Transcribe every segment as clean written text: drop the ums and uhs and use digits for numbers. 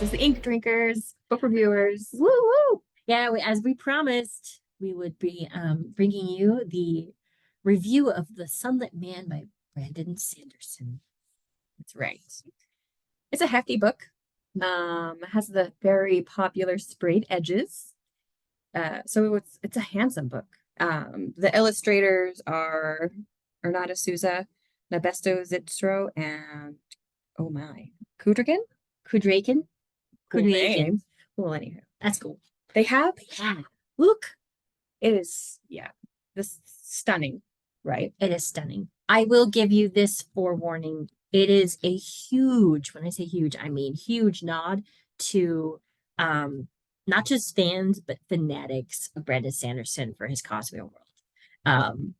is the Ink Drinkers, book reviewers. Woo woo! Yeah, as we promised, we would be bringing you the review of The Sunlit Man by Brandon Sanderson. That's right. It's a hefty book. Has the very popular sprayed edges. So it's a handsome book. The illustrators are Renata Souza, Nabesto Zitro, and oh my, Kudrigan? Kudraken? Cool Kudraken. name. Well, anyhow, That's cool. they have, Yeah, look, it is, yeah, this stunning, right? it is stunning. I will give you this forewarning. It is a huge, when I say huge, I mean huge nod to not just fans, but fanatics of Brandon Sanderson for his Cosmere world. Um,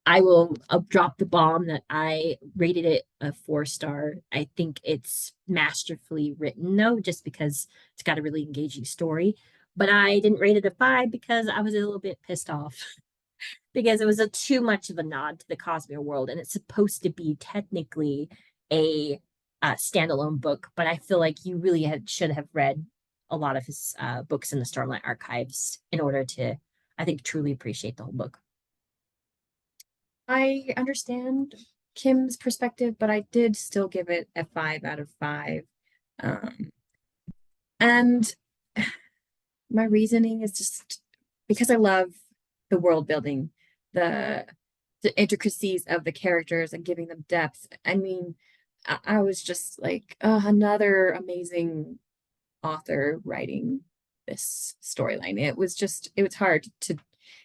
I will drop the bomb that I rated it a 4 star. I think it's masterfully written, though, just because it's got a really engaging story. But I didn't rate it a 5 because I was a little bit pissed off because it was too much of a nod to the Cosmere world, and it's supposed to be technically a standalone book. But I feel like you really should have read a lot of his books in the Stormlight archives in order to, I think, truly appreciate the whole book. I understand Kim's perspective, but I did still give it a 5 out of 5. Um, and my reasoning is just because I love the world building, the the intricacies of the characters and giving them depth. I mean, I was just like, another amazing author writing this storyline.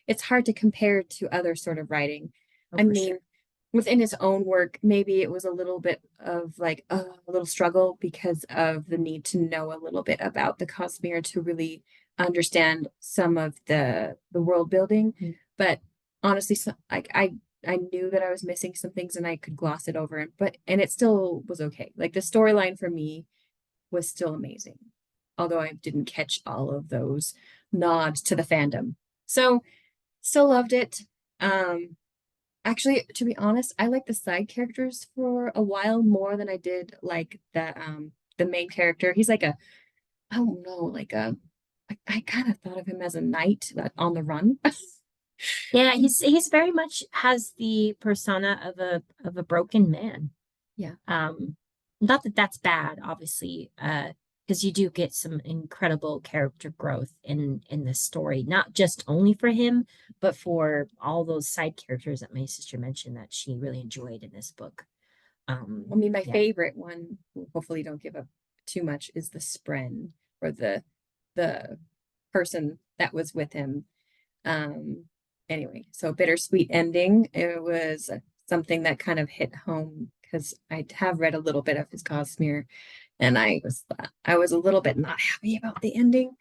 It's hard to compare to other sort of writing. Oh, I for mean, sure. within his own work, maybe it was a little bit of like a little struggle because of the need to know a little bit about the Cosmere to really understand some of the world building. Mm. But honestly, so, like I knew that I was missing some things and I could gloss it over, and it still was okay. Like the storyline for me was still amazing, although I didn't catch all of those nods to the fandom. So still loved it. Um, Actually, to be honest, I like the side characters for a while more than I did like the main character. He's like a, I don't know, like a I kind of thought of him as a knight on the run. Yeah, he's very much has the persona of a broken man. Yeah. Not that that's bad, obviously, because you do get some incredible character growth in this story, not just only for him, but for all those side characters that my sister mentioned that she really enjoyed in this book. I mean, my Yeah, favorite one, hopefully don't give up too much, is the Spren or the person that was with him. Um, anyway, so bittersweet ending. It was something that kind of hit home because I have read a little bit of his Cosmere, and I was a little bit not happy about the ending,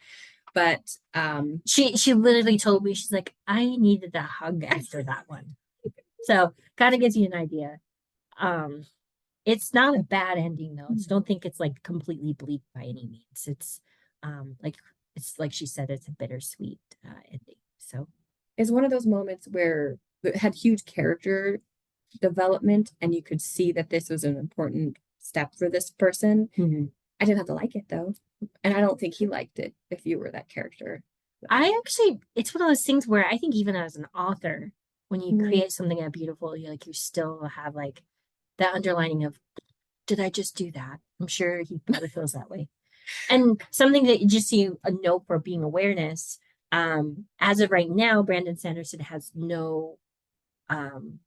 but she literally told me she's like, I needed a hug after that one. So kind of gives you an idea. Um, It's not a bad ending though. So don't think it's like completely bleak by any means. Like it's like she said, it's a bittersweet ending. So it's one of those moments where it had huge character development, and you could see that this was an important step for this person. mhm. I didn't have to like it though, and I don't think he liked it if you were that character. I actually it's one of those things where I think even as an author, when you Mm, create something that beautiful, you still have like that underlining of did I just do that? I'm sure he probably feels that way. And something that you just see a note for being awareness. As of right now, Brandon Sanderson has no um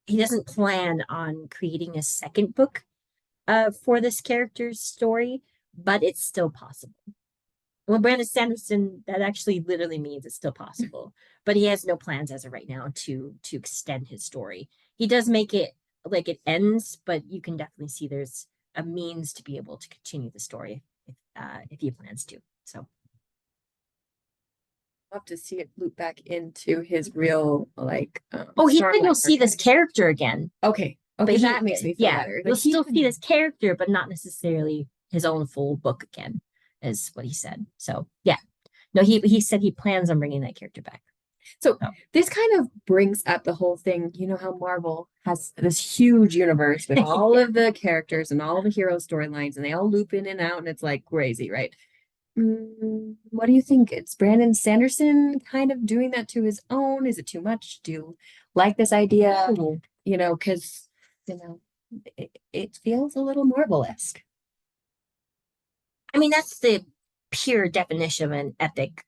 he doesn't plan on creating a second book for this character's story, but it's still possible. Well, Brandon Sanderson, that actually literally means it's still possible, but he has no plans as of right now to extend his story. He does make it like it ends, but you can definitely see there's a means to be able to continue the story if he plans to. So love to see it loop back into his real like oh, he said you'll Starlight see this archive. character again, Okay, but okay, he, that makes me feel yeah, better. you'll Like he still see can, this character, but not necessarily his own full book again, is what he said. So yeah, no, he said he plans on bringing that character back. So Oh. this kind of brings up the whole thing. You know how Marvel has this huge universe with all of the characters and all the hero storylines, and they all loop in and out, and it's like crazy, right? What do you think? It's Brandon Sanderson kind of doing that to his own? Is it too much? Do you like this idea? You know, because it feels a little Marvel-esque. I mean, that's the pure definition of an epic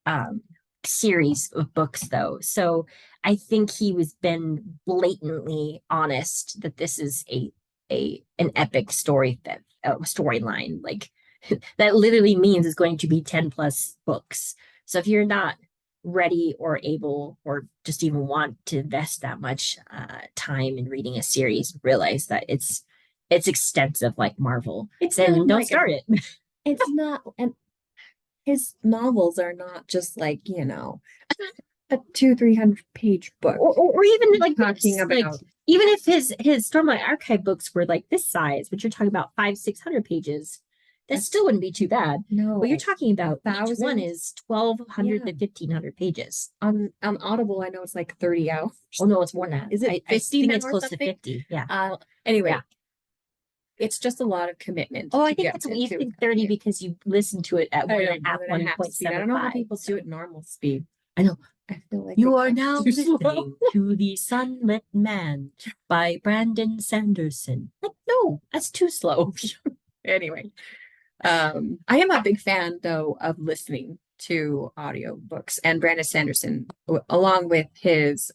um series of books though. So I think he was been blatantly honest that this is a an epic story that storyline. Like that literally means it's going to be 10 plus books. So if you're not ready or able or just even want to invest that much time in reading a series, realize that it's extensive like Marvel. It's Then not don't like start it. it's not, and his novels are not just like, a 200-300 page book. Or even like Talking this, like about even if his Stormlight Archive books were like this size, but you're talking about 500-600 pages, that still wouldn't be too bad. no, But you're talking about each one 1,000. is 1,200 Yeah. to 1,500 pages. On Audible, I know it's like 30 hours. Oh no, it's more than that. Is it I 50 think now it's or close to something? 50. Yeah. Anyway, Yeah. it's just a lot of commitment. Oh, I to think get that's into you think 30 because you listen to it at I one know, and a half, more than a half speed. I don't know how 1.75. people do it normal speed. I know. I feel like You they are talk now too slow. listening to the Sunlit Man by Brandon Sanderson. Like, no, that's too slow. Anyway, I am a big fan though of listening to audiobooks, and Brandon Sanderson, along with his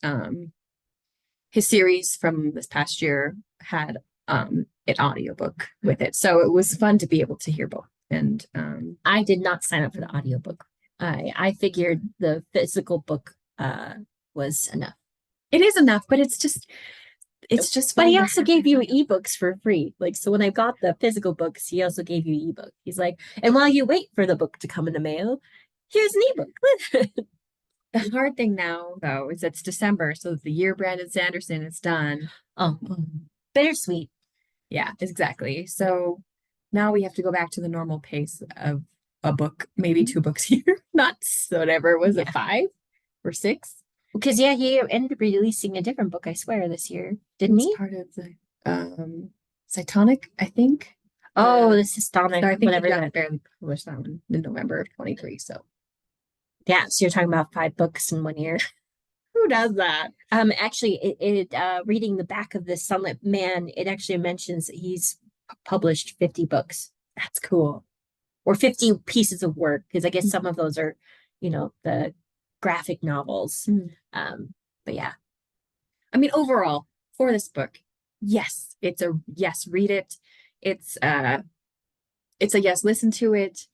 series from this past year, had an audiobook with it. So it was fun to be able to hear both. And I did not sign up for the audiobook. I figured the physical book was enough. it is enough, but it's just But fun he to also have gave that. you ebooks for free. Like, so when I got the physical books, he also gave you ebook. He's like, and while you wait for the book to come in the mail, here's an ebook. The hard thing now, though, is it's December, so the year Brandon Sanderson is done. Oh, bittersweet. Yeah, exactly. So now we have to go back to the normal pace of a book, maybe 2 books a year. Not whatever. Was it Yeah. 5 or 6? Because yeah, he ended up releasing a different book, I swear, this year, didn't It's he? part of the Cytonic, I think. Oh, this is Sonic, So I think whatever he that. just barely published that one in November of 23. So Yeah, so you're talking about 5 books in 1 year. who does that? Actually, reading the back of the Sunlit Man, it actually mentions that he's published 50 books That's cool. or 50 pieces of work, because I guess Mm. some of those are, the graphic novels. But yeah, I mean, overall, for this book, yes, it's a yes, read it. It's a yes, listen to it.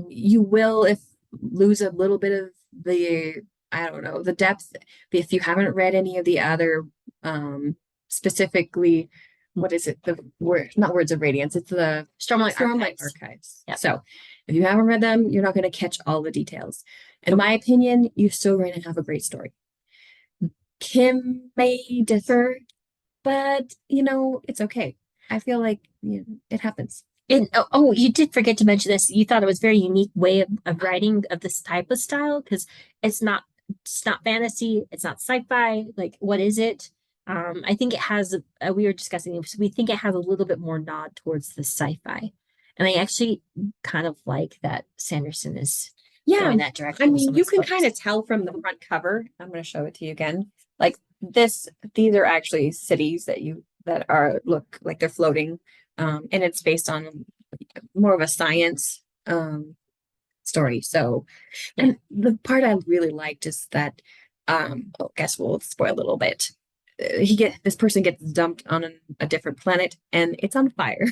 You will if lose a little bit of the, I don't know, the depth if you haven't read any of the other specifically, what is it? The word, not Words of Radiance, it's the Stormlight Stormlight Archives. Archives. Yep. So if you haven't read them, you're not going to catch all the details. In my opinion, you're still going to have a great story. Kim may differ, but it's okay. I feel like it happens. And you did forget to mention this. You thought it was a very unique way of writing of this type of style because it's not fantasy, it's not sci-fi. Like, what is it? I think it has. We were discussing it. So we think it has a little bit more nod towards the sci-fi, and I actually kind of like that Sanderson is going that direction. I mean, you can kind of tell from the front cover. I'm going to show it to you again. Like these are actually cities that look like they're floating. And it's based on more of a science story. So, and the part I really liked is that I guess we'll spoil a little bit. This person gets dumped on a different planet and it's on fire.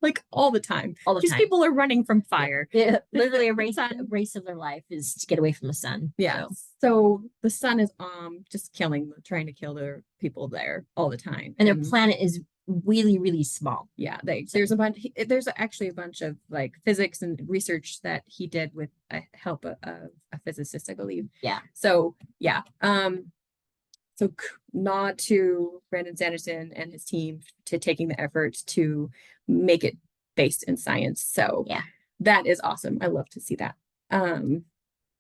Like all the time. These people are running from fire. Yeah, literally a race of their life is to get away from the sun. Yeah. So the sun is just trying to kill their people there all the time. And their planet is really, really small. Yeah, there's actually a bunch of like physics and research that he did with help of a physicist, I believe. Yeah. So yeah. So nod to Brandon Sanderson and his team to taking the effort to make it based in science. So yeah, that is awesome. I love to see that.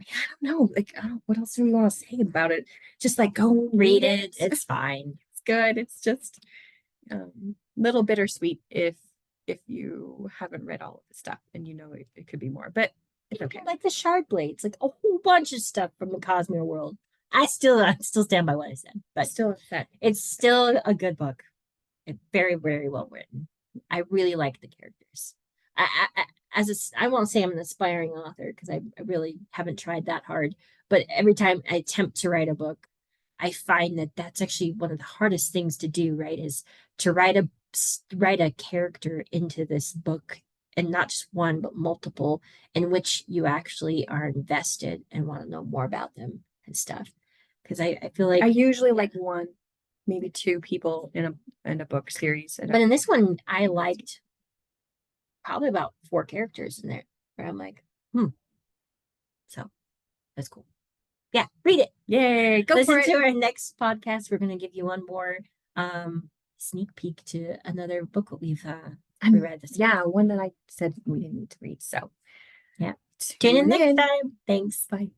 I don't know. Like, I don't, what else do we want to say about it? Just like go Read read it. it. It's fine. It's good. It's just little bittersweet if you haven't read all of the stuff and you know it could be more, but it's okay. Like the shard blades, like a whole bunch of stuff from the Cosmere world. I still stand by what I said, but Still upset. it's still a good book. It's very, very well written. I really like the characters. I won't say I'm an aspiring author because I really haven't tried that hard. But every time I attempt to write a book, I find that that's actually one of the hardest things to do. Right, is to write a character into this book, and not just one but multiple, in which you actually are invested and want to know more about them and stuff. Because I feel like I usually like one, maybe two people in a book series. but in this one, I liked probably about 4 characters in there where I'm like, so that's cool. Yeah, read it. Yay, go Listen for to it. our next podcast. We're going to give you one more sneak peek to another book that we read this week. Yeah, one that I said we didn't need to read. So Yeah. Tune in next in. time. Thanks. Bye.